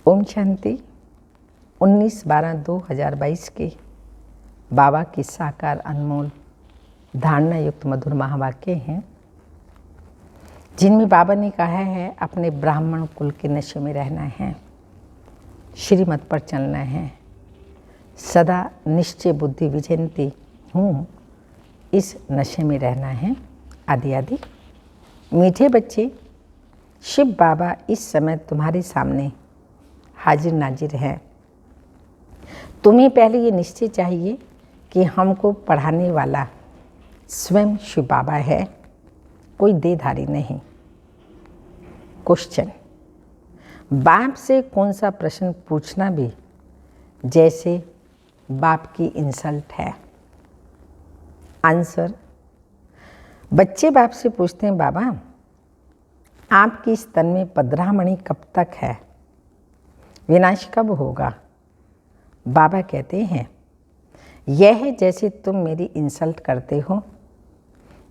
ओम शांति। 19/12/2022 के बाबा की साकार अनमोल धारणा युक्त मधुर महावाक्य हैं, जिनमें बाबा ने कहा है अपने ब्राह्मण कुल के नशे में रहना है, श्रीमत पर चलना है, सदा निश्चय बुद्धि विजयंती हूँ, इस नशे में रहना है आदि आदि। मीठे बच्चे, शिव बाबा इस समय तुम्हारे सामने हाजिर नाजिर है। तुम्हें पहले ये निश्चय चाहिए कि हमको पढ़ाने वाला स्वयं शिव बाबा है, कोई देहधारी नहीं। क्वेश्चन, बाप से कौन सा प्रश्न पूछना भी जैसे बाप की इंसल्ट है। आंसर, बच्चे बाप से पूछते हैं, बाबा आपकी स्तन में पद्रामणि कब तक है, विनाश कब होगा। बाबा कहते हैं, यह है जैसे तुम मेरी इंसल्ट करते हो।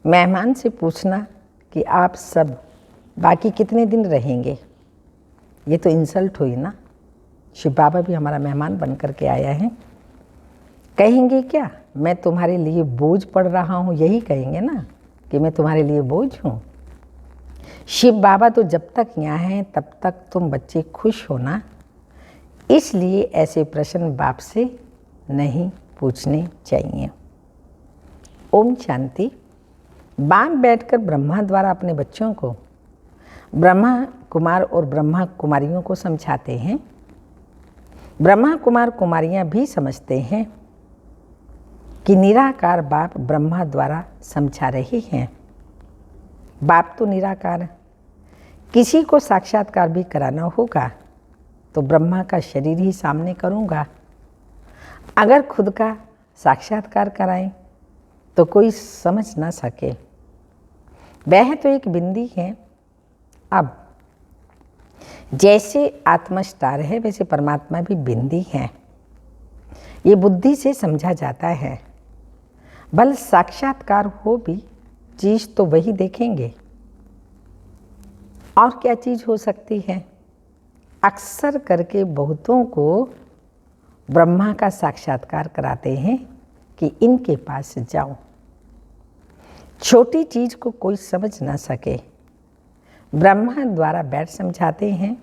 मेहमान से पूछना कि आप सब बाकी कितने दिन रहेंगे, ये तो इंसल्ट हुई ना। शिव बाबा भी हमारा मेहमान बन कर के आया है। कहेंगे क्या मैं तुम्हारे लिए बोझ पड़ रहा हूँ, यही कहेंगे ना कि मैं तुम्हारे लिए बोझ हूँ। शिव बाबा तो जब तक यहाँ हैं तब तक तुम बच्चे खुश हो ना, इसलिए ऐसे प्रश्न बाप से नहीं पूछने चाहिए। ओम शांति। बाप बैठकर ब्रह्मा द्वारा अपने बच्चों को ब्रह्मा कुमार और ब्रह्मा कुमारियों को समझाते हैं। ब्रह्मा कुमार कुमारियाँ भी समझते हैं कि निराकार बाप ब्रह्मा द्वारा समझा रहे हैं। बाप तो निराकार, किसी को साक्षात्कार भी कराना होगा तो ब्रह्मा का शरीर ही सामने करूँगा। अगर खुद का साक्षात्कार कराएं तो कोई समझ ना सके। वह तो एक बिंदी है। अब जैसे आत्मा स्टार है वैसे परमात्मा भी बिंदी है, ये बुद्धि से समझा जाता है। बल साक्षात्कार हो भी चीज़ तो वही देखेंगे, और क्या चीज़ हो सकती है। अक्सर करके बहुतों को ब्रह्मा का साक्षात्कार कराते हैं कि इनके पास जाओ। छोटी चीज़ को कोई समझ ना सके, ब्रह्मा द्वारा बैठ समझाते हैं,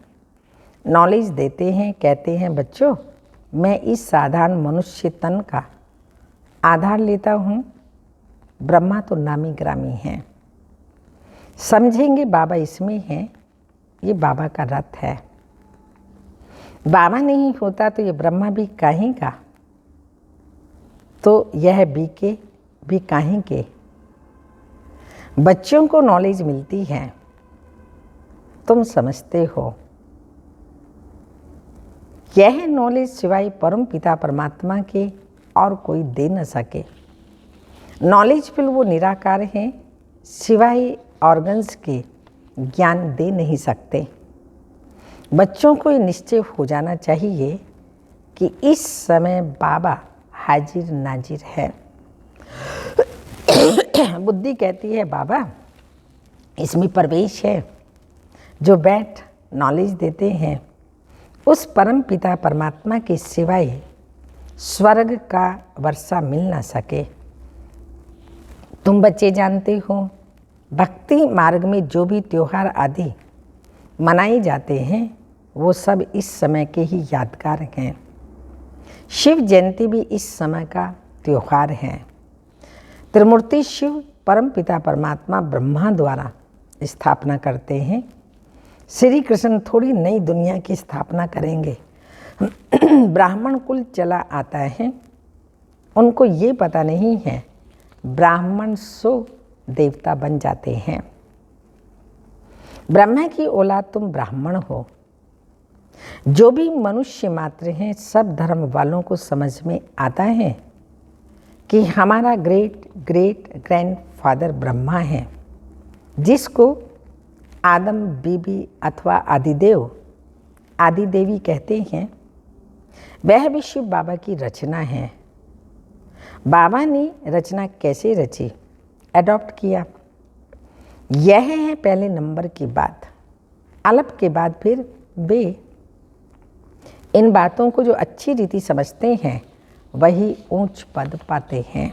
नॉलेज देते हैं, कहते हैं बच्चों मैं इस साधारण मनुष्य तन का आधार लेता हूँ। ब्रह्मा तो नामी ग्रामी हैं, समझेंगे बाबा इसमें हैं, ये बाबा का रथ है। बाबा नहीं होता तो ये ब्रह्मा भी काहे का, तो यह बीके भी काहे के। बच्चों को नॉलेज मिलती है, तुम समझते हो। यह नॉलेज सिवाय परम पिता परमात्मा के और कोई दे न सके। नॉलेज फिर वो निराकार हैं, सिवाय ऑर्गन्स के ज्ञान दे नहीं सकते। बच्चों को ये निश्चय हो जाना चाहिए कि इस समय बाबा हाजिर नाजिर है। बुद्धि कहती है बाबा इसमें प्रवेश है। जो बैठ नॉलेज देते हैं उस परम पिता परमात्मा के सिवाय स्वर्ग का वर्षा मिल ना सके। तुम बच्चे जानते हो भक्ति मार्ग में जो भी त्योहार आदि मनाए जाते हैं वो सब इस समय के ही यादगार हैं। शिव जयंती भी इस समय का त्योहार है। त्रिमूर्ति शिव परम पिता परमात्मा ब्रह्मा द्वारा स्थापना करते हैं। श्री कृष्ण थोड़ी नई दुनिया की स्थापना करेंगे। ब्राह्मण कुल चला आता है, उनको ये पता नहीं है ब्राह्मण सो देवता बन जाते हैं। ब्रह्मा की औलाद तुम ब्राह्मण हो। जो भी मनुष्य मात्र हैं सब धर्म वालों को समझ में आता है कि हमारा ग्रेट ग्रेट ग्रैंडफादर ब्रह्मा है, जिसको आदम बीबी अथवा आदिदेव आदिदेवी कहते हैं। वह भी शिव बाबा की रचना है। बाबा ने रचना कैसे रची, एडॉप्ट किया, यह है पहले नंबर की बात। अलप के बाद फिर बे। इन बातों को जो अच्छी रीति समझते हैं वही ऊंच पद पाते हैं।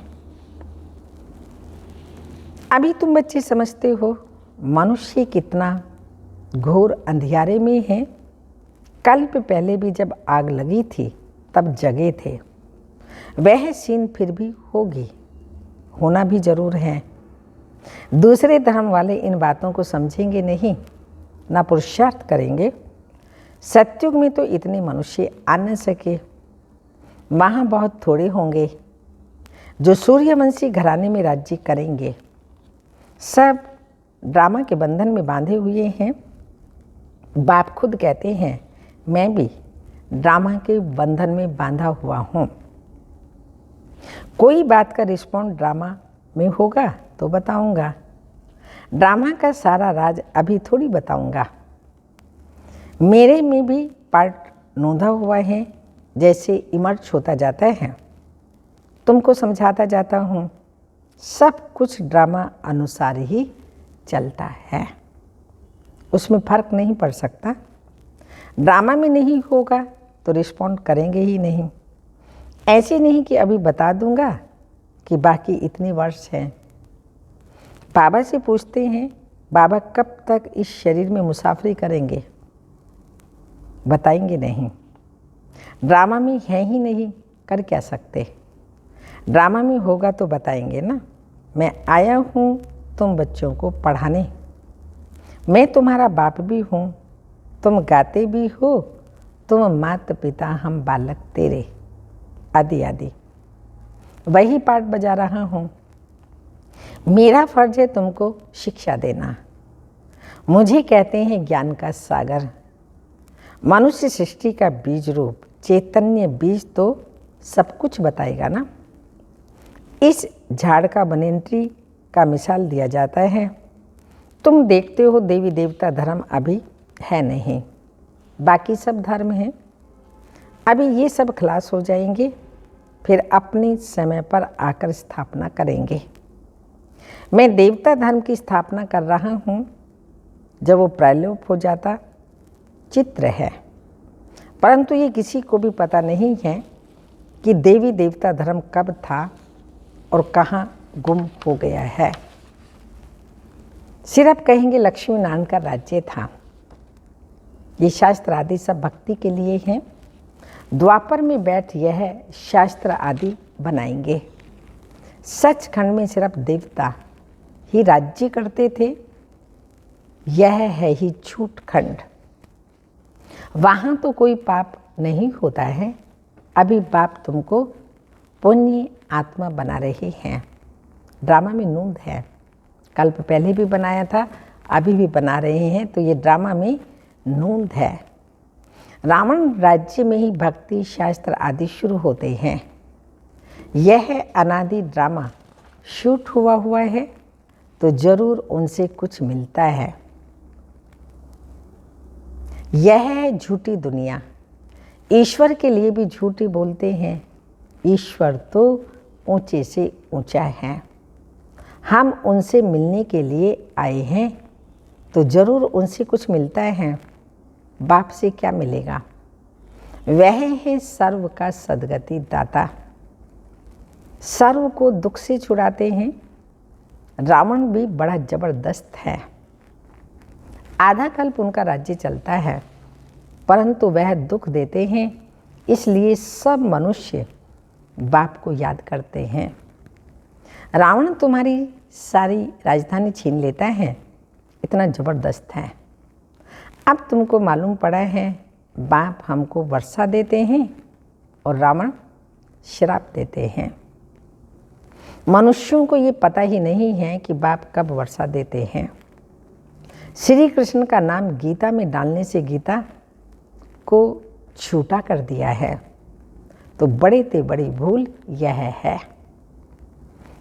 अभी तुम बच्चे समझते हो मनुष्य कितना घोर अंधियारे में है। कल्प पहले भी जब आग लगी थी तब जगे थे। वह सीन फिर भी होगी, होना भी जरूर है। दूसरे धर्म वाले इन बातों को समझेंगे नहीं, ना पुरुषार्थ करेंगे। सतयुग में तो इतने मनुष्य आ न सके, वहाँ बहुत थोड़े होंगे जो सूर्यवंशी घराने में राज्य करेंगे। सब ड्रामा के बंधन में बांधे हुए हैं। बाप खुद कहते हैं मैं भी ड्रामा के बंधन में बांधा हुआ हूँ। कोई बात का रिस्पॉन्ड ड्रामा में होगा तो बताऊंगा। ड्रामा का सारा राज अभी थोड़ी बताऊंगा। मेरे में भी पार्ट नोंधा हुआ है, जैसे इमर्ज होता जाता है तुमको समझाता जाता हूँ। सब कुछ ड्रामा अनुसार ही चलता है, उसमें फर्क नहीं पड़ सकता। ड्रामा में नहीं होगा तो रिस्पॉन्ड करेंगे ही नहीं। ऐसे नहीं कि अभी बता दूंगा कि बाकी इतने वर्ष हैं। बाबा से पूछते हैं बाबा कब तक इस शरीर में मुसाफरी करेंगे, बताएंगे नहीं। ड्रामा में है ही नहीं, कर क्या सकते। ड्रामा में होगा तो बताएंगे ना। मैं आया हूँ तुम बच्चों को पढ़ाने। मैं तुम्हारा बाप भी हूँ, तुम गाते भी हो, तुम माता पिता हम बालक तेरे, आदि आदि। वही पाठ बजा रहा हूँ। मेरा फर्ज है तुमको शिक्षा देना। मुझे कहते हैं ज्ञान का सागर। मनुष्य सृष्टि का बीज रूप चैतन्य बीज तो सब कुछ बताएगा ना। इस झाड़ का बनेंट्री का मिसाल दिया जाता है। तुम देखते हो देवी देवता धर्म अभी है नहीं, बाकी सब धर्म हैं। अभी ये सब खलास हो जाएंगे, फिर अपने समय पर आकर स्थापना करेंगे। मैं देवता धर्म की स्थापना कर रहा हूँ। जब वो प्रलोप हो जाता चित्र है, परंतु ये किसी को भी पता नहीं है कि देवी देवता धर्म कब था और कहाँ गुम हो गया है। सिर्फ कहेंगे लक्ष्मी नारायण का राज्य था। ये शास्त्र आदि सब भक्ति के लिए हैं। द्वापर में बैठ यह शास्त्र आदि बनाएंगे। सचखंड में सिर्फ देवता ही राज्य करते थे। यह है ही झूठ खंड। वहाँ तो कोई पाप नहीं होता है। अभी बाप तुमको पुण्य आत्मा बना रहे हैं। ड्रामा में नूंद है। कल्प पहले भी बनाया था, अभी भी बना रहे हैं, तो ये ड्रामा में नूंद है। रावण राज्य में ही भक्ति शास्त्र आदि शुरू होते हैं। यह अनादि ड्रामा शूट हुआ है तो जरूर उनसे कुछ मिलता है। यह है झूठी दुनिया। ईश्वर के लिए भी झूठी बोलते हैं। ईश्वर तो ऊंचे से ऊंचा है। हम उनसे मिलने के लिए आए हैं तो जरूर उनसे कुछ मिलता है। बाप से क्या मिलेगा? वह है सर्व का सद्गति दाता। सर्व को दुख से छुड़ाते हैं। रावण भी बड़ा जबरदस्त है। आधा कल्प उनका राज्य चलता है, परंतु वह दुख देते हैं, इसलिए सब मनुष्य बाप को याद करते हैं। रावण तुम्हारी सारी राजधानी छीन लेता है, इतना जबरदस्त है। अब तुमको मालूम पड़ा है बाप हमको वर्षा देते हैं और रावण श्राप देते हैं। मनुष्यों को ये पता ही नहीं है कि बाप कब वर्षा देते हैं। श्री कृष्ण का नाम गीता में डालने से गीता को छूटा कर दिया है, तो बड़े से बड़ी भूल यह है।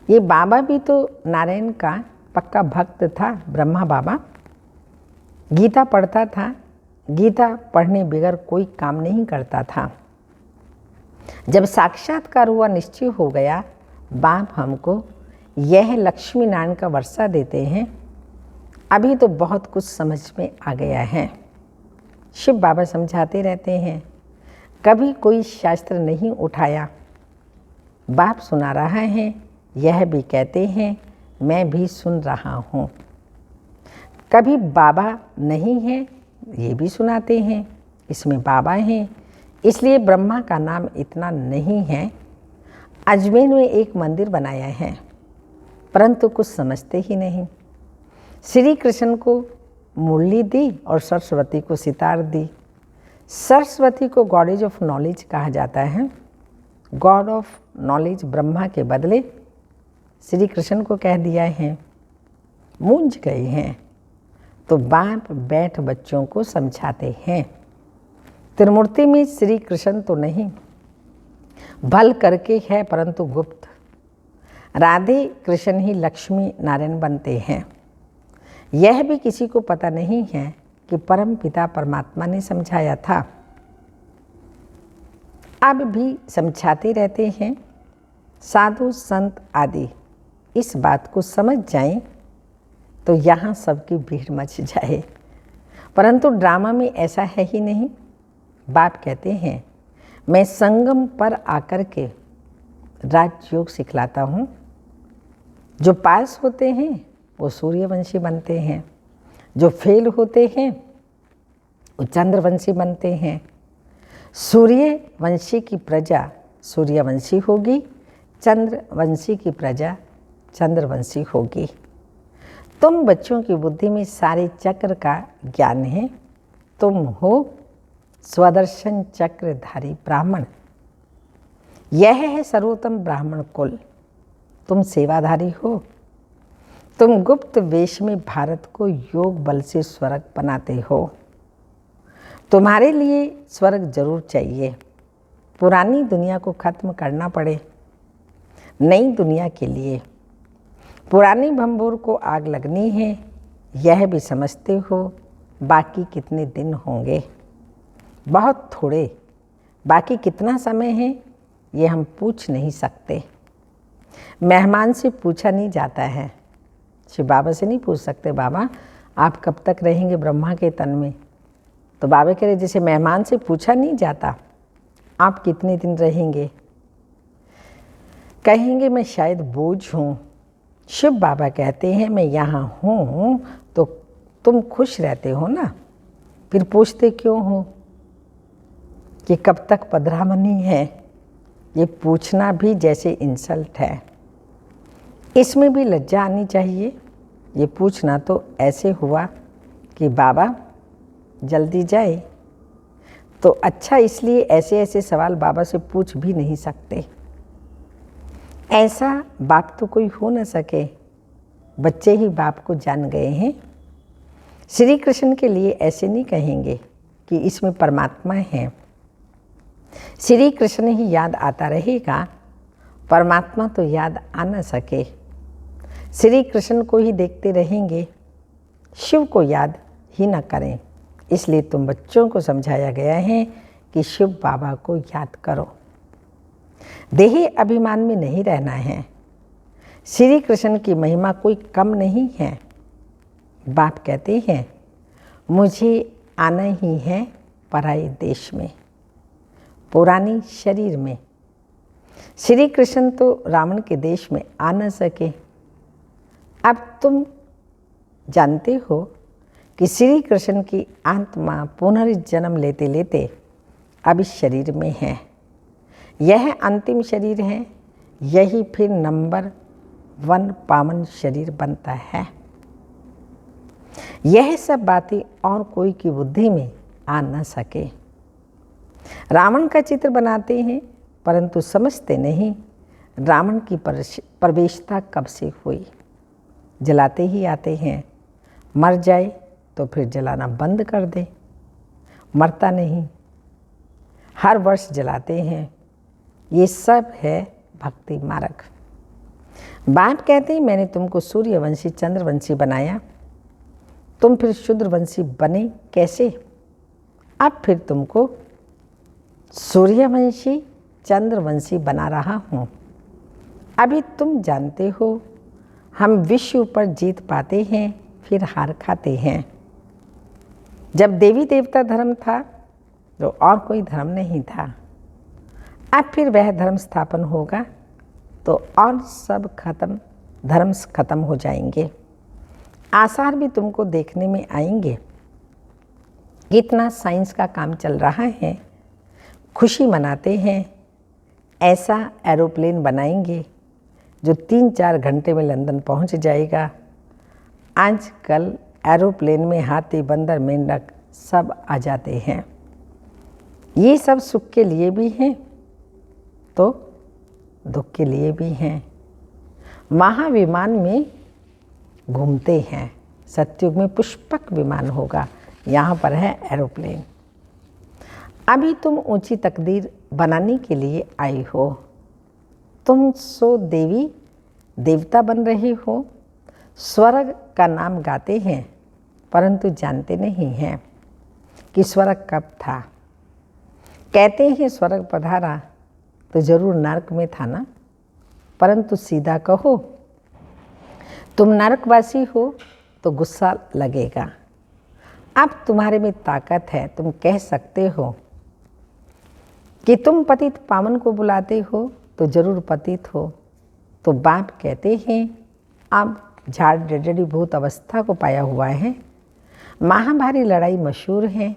ये बाबा भी तो नारायण का पक्का भक्त था। ब्रह्मा बाबा गीता पढ़ता था। गीता पढ़ने बगैर कोई काम नहीं करता था। जब साक्षात्कार हुआ, निश्चय हो गया, बाप हमको यह लक्ष्मी नारायण का वर्षा देते हैं। अभी तो बहुत कुछ समझ में आ गया है। शिव बाबा समझाते रहते हैं। कभी कोई शास्त्र नहीं उठाया। बाप सुना रहा है, यह भी कहते हैं मैं भी सुन रहा हूँ। कभी बाबा नहीं है, ये भी सुनाते हैं इसमें बाबा हैं, इसलिए ब्रह्मा का नाम इतना नहीं है। अजमेर में एक मंदिर बनाया है, परंतु कुछ समझते ही नहीं। श्री कृष्ण को मुरली दी और सरस्वती को सितार दी। सरस्वती को गॉडेज ऑफ नॉलेज कहा जाता है। गॉड ऑफ नॉलेज ब्रह्मा के बदले श्री कृष्ण को कह दिया है। मूंझ गए हैं तो बाप बैठ बच्चों को समझाते हैं। त्रिमूर्ति में श्री कृष्ण तो नहीं, भल करके है परंतु गुप्त। राधे कृष्ण ही लक्ष्मी नारायण बनते हैं। यह भी किसी को पता नहीं है कि परम पिता परमात्मा ने समझाया था। अब भी समझाते रहते हैं। साधु संत आदि इस बात को समझ जाएं तो यहाँ सबकी भीड़ मच जाए, परंतु ड्रामा में ऐसा है ही नहीं। बाप कहते हैं मैं संगम पर आकर के राजयोग सिखलाता हूँ। जो पास होते हैं वो सूर्यवंशी बनते हैं, जो फेल होते हैं वो चंद्रवंशी बनते हैं। सूर्यवंशी की प्रजा सूर्यवंशी होगी, चंद्रवंशी की प्रजा चंद्रवंशी होगी। तुम बच्चों की बुद्धि में सारे चक्र का ज्ञान है। तुम हो स्वदर्शन चक्रधारी ब्राह्मण। यह है सर्वोत्तम ब्राह्मण कुल। तुम सेवाधारी हो। तुम गुप्त वेश में भारत को योग बल से स्वर्ग बनाते हो। तुम्हारे लिए स्वर्ग जरूर चाहिए। पुरानी दुनिया को खत्म करना पड़े नई दुनिया के लिए। पुरानी भंबूर को आग लगनी है, यह भी समझते हो। बाकी कितने दिन होंगे? बहुत थोड़े। बाकी कितना समय है ये हम पूछ नहीं सकते। मेहमान से पूछा नहीं जाता है। शिव बाबा से नहीं पूछ सकते, बाबा आप कब तक रहेंगे ब्रह्मा के तन में? तो बाबा कह रहे जैसे मेहमान से पूछा नहीं जाता आप कितने दिन रहेंगे, कहेंगे मैं शायद बोझ हूँ। शिव बाबा कहते हैं मैं यहाँ हूँ तो तुम खुश रहते हो ना, फिर पूछते क्यों हो कि कब तक पधरामनी है? ये पूछना भी जैसे इंसल्ट है। इसमें भी लज्जा आनी चाहिए। ये पूछना तो ऐसे हुआ कि बाबा जल्दी जाए, तो अच्छा इसलिए ऐसे ऐसे सवाल बाबा से पूछ भी नहीं सकते। ऐसा बाप तो कोई हो न सके। बच्चे ही बाप को जान गए हैं। श्री कृष्ण के लिए ऐसे नहीं कहेंगे कि इसमें परमात्मा है। श्री कृष्ण ही याद आता रहेगा, परमात्मा तो याद आ न सके। श्री कृष्ण को ही देखते रहेंगे, शिव को याद ही न करें। इसलिए तुम बच्चों को समझाया गया है कि शिव बाबा को याद करो। देही अभिमान में नहीं रहना है। श्री कृष्ण की महिमा कोई कम नहीं है। बाप कहते हैं मुझे आना ही है पराए देश में, पुरानी शरीर में। श्री कृष्ण तो रावण के देश में आ न सके। अब तुम जानते हो कि श्री कृष्ण की आत्मा पुनर्जन्म लेते लेते अब इस शरीर में है। यह अंतिम शरीर है। यही फिर नंबर 1 पावन शरीर बनता है। यह सब बातें और कोई की बुद्धि में आ न सके। रावण का चित्र बनाते हैं परंतु समझते नहीं रावण की प्रवेशता कब से हुई। जलाते ही आते हैं, मर जाए तो फिर जलाना बंद कर दे। मरता नहीं, हर वर्ष जलाते हैं। ये सब है भक्ति मार्ग। बाप कहते हैं मैंने तुमको सूर्यवंशी चंद्रवंशी बनाया, तुम फिर शूद्रवंशी बने कैसे? अब फिर तुमको सूर्यवंशी चंद्रवंशी बना रहा हूँ। अभी तुम जानते हो हम विश्व पर जीत पाते हैं फिर हार खाते हैं। जब देवी देवता धर्म था जो और कोई धर्म नहीं था। अब फिर वह धर्म स्थापन होगा तो और सब धर्म खत्म हो जाएंगे। आसार भी तुमको देखने में आएंगे। कितना साइंस का काम चल रहा है, खुशी मनाते हैं। ऐसा एरोप्लेन बनाएंगे जो 3-4 घंटे में लंदन पहुंच जाएगा। आजकल एरोप्लेन में हाथी, बंदर, मेंढक सब आ जाते हैं। ये सब सुख के लिए भी हैं तो दुख के लिए भी हैं। महाविमान में घूमते हैं। सतयुग में पुष्पक विमान होगा, यहाँ पर है एरोप्लेन। अभी तुम ऊंची तकदीर बनाने के लिए आई हो। तुम सो देवी देवता बन रहे हो। स्वर्ग का नाम गाते हैं परंतु जानते नहीं हैं कि स्वर्ग कब था। कहते हैं स्वर्ग पधारा तो जरूर नरक में था ना, परंतु सीधा कहो तुम नरकवासी हो तो गुस्सा लगेगा। अब तुम्हारे में ताकत है, तुम कह सकते हो कि तुम पतित पावन को बुलाते हो तो जरूर पतित हो। तो बाप कहते हैं अब झाड़ जड़ीभूत अवस्था को पाया हुआ है। महाभारी लड़ाई मशहूर है,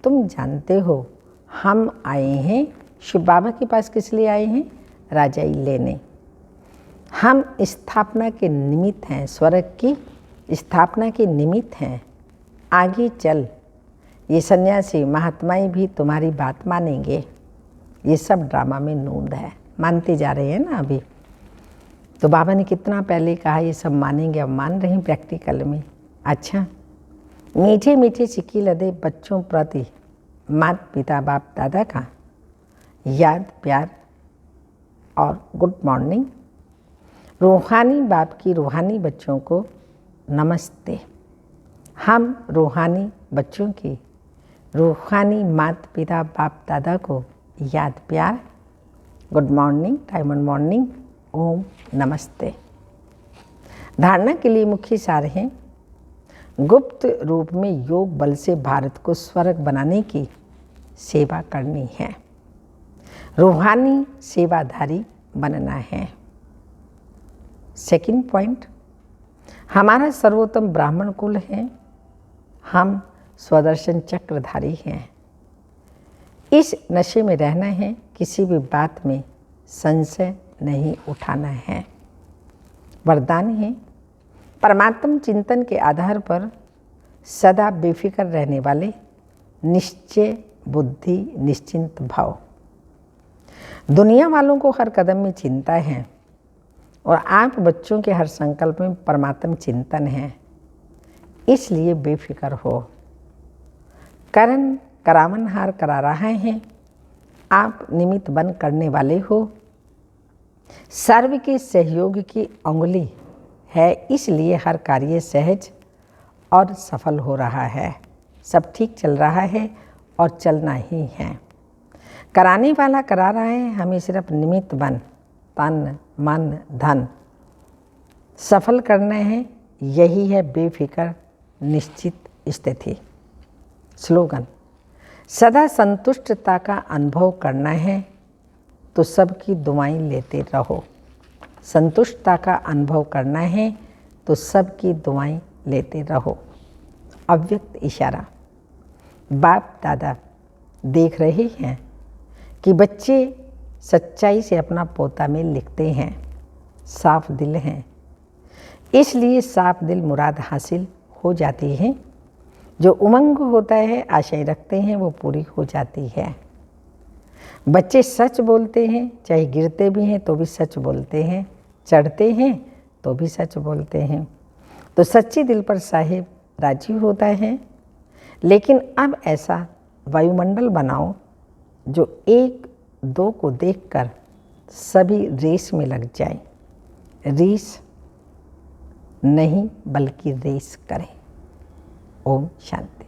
तुम जानते हो। हम आए हैं शिव बाबा के पास किस लिए आए हैं? राजाई लेने। हम स्थापना के निमित्त हैं, स्वर्ग की स्थापना के निमित्त हैं। आगे चल, ये सन्यासी महात्माएं भी तुम्हारी बात मानेंगे। ये सब ड्रामा में नूंद है, मानते जा रहे हैं ना अभी। तो बाबा ने कितना पहले कहा ये सब मानेंगे, अब मान रहे हैं प्रैक्टिकल में। अच्छा, मीठे मीठे सिक्की लदे बच्चों प्रति माता पिता बाप दादा का याद प्यार और गुड मॉर्निंग। रूहानी बाप की रूहानी बच्चों को नमस्ते। हम रूहानी बच्चों की रूहानी माता पिता बाप दादा को याद प्यार, गुड मॉर्निंग, डायमंड मॉर्निंग, ओम नमस्ते। धारणा के लिए मुख्य सार हैं। गुप्त रूप में योग बल से भारत को स्वर्ग बनाने की सेवा करनी है। रूहानी सेवाधारी बनना है। सेकंड पॉइंट, हमारा सर्वोत्तम ब्राह्मण कुल है। हम स्वदर्शन चक्रधारी हैं। इस नशे में रहना है, किसी भी बात में संशय नहीं उठाना है। वरदान है, परमात्म चिंतन के आधार पर सदा बेफिक्र रहने वाले, निश्चय बुद्धि, निश्चिंत भाव। दुनिया वालों को हर कदम में चिंता है और आप बच्चों के हर संकल्प में परमात्म चिंतन है, इसलिए बेफिक्र हो। करण करावनहार करा रहा है, आप निमित्त बन करने वाले हो। सर्व के सहयोग की अंगुली है, इसलिए हर कार्य सहज और सफल हो रहा है। सब ठीक चल रहा है और चलना ही है। कराने वाला करा रहा है, हमें सिर्फ निमित्त बन तन मन धन सफल करना है। यही है बेफिक्र निश्चित स्थिति। स्लोगन, सदा संतुष्टता का अनुभव करना है तो सबकी दुआएं लेते रहो। संतुष्टता का अनुभव करना है तो सबकी दुआएं लेते रहो। अव्यक्त इशारा, बाप दादा देख रहे हैं कि बच्चे सच्चाई से अपना पोता में लिखते हैं। साफ दिल हैं, इसलिए साफ दिल मुराद हासिल हो जाती है। जो उमंग होता है, आशय रखते हैं, वो पूरी हो जाती है। बच्चे सच बोलते हैं, चाहे गिरते भी हैं तो भी सच बोलते हैं, चढ़ते हैं तो भी सच बोलते हैं। तो सच्चे दिल पर साहिब राजी होता है। लेकिन अब ऐसा वायुमंडल बनाओ जो 1-2 को देखकर सभी रेस में लग जाए। रेस नहीं बल्कि रेस करें। ओम शांति।